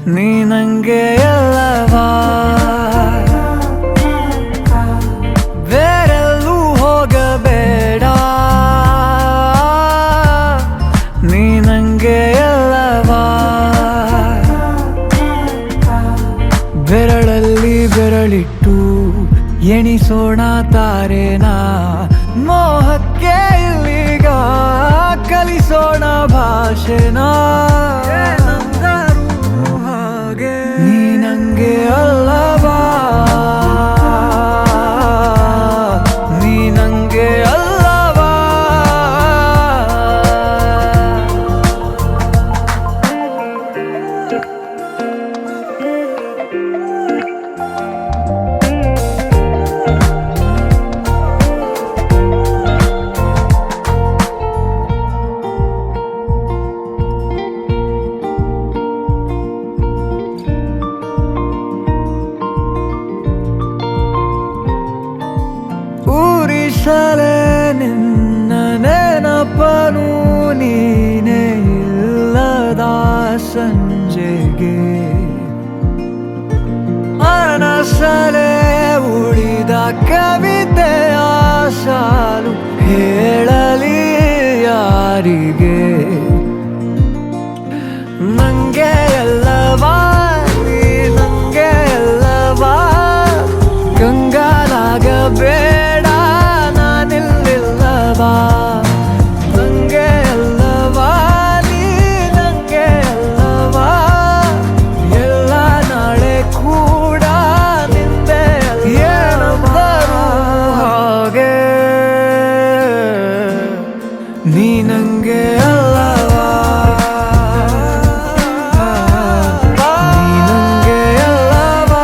ನೀ ನಂಗೆ ಎಲ್ಲವಾ ಬೇರೆಲ್ಲೂ ಹೋಗಬೇಡ ನೀ ನಂಗೆ ಎಲ್ಲವಾ ಬೆರಳಲ್ಲಿ ಬೆರಳಿಟ್ಟು ಎಣಿಸೋಣ ತಾರೇನ ಮೋಹಕ್ಕೆ ಇಲ್ಲಿಗ ಕಲಿಸೋಣ ಭಾಷೆನ ಹಾಗೆ ನೀ ನಂಗೆ ಅಲ್ಲವಾ ನೀ ನಂಗೆ ಅಲ್ಲವಾ ಊರಿಸಲೇ ನಿನ್ನ ನೆನಪನು ನೀನೇ ಇಲ್ಲದ ಸಂಜೆಗೆ ಅನಸಲೇ ಉಳಿದ ಕವಿತೆಯ ಸಾಲು ಹೇಳಲಿ ಯಾರಿಗೆ ನಂಗೆ ಎಲ್ಲವಾ ನೀ ನಂಗೆ ಎಲ್ಲವಾ ಕಂಗಾಲಾಗಬೇಡ ನಾನಿಲ್ಲಿಲ್ಲವಾ ನಂಗೆ ಎಲ್ಲವಾ ನೀ ನಂಗೆ ಎಲ್ಲವಾ ಎಲ್ಲ ನಾಳೆ ಕೂಡ ನಿಂದೆ ಏನಂದರು ಹಾಗೆ ನೀ ನಂಗೆ ಅಲ್ಲವಾ ನೀ ನಂಗೆ ಅಲ್ಲವಾ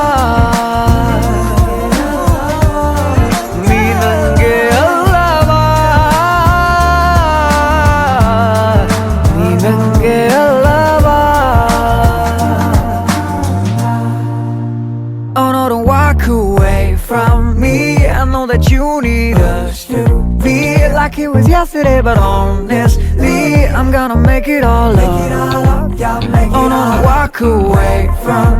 ನೀ ನಂಗೆ ಅಲ್ಲವಾ ನೀ ನಂಗೆ ಅಲ್ಲವಾ Oh no, don't walk away from me. I know that you need us to be like it was yesterday, but honestly, I'm gonna make it all up. Oh no, don't walk away from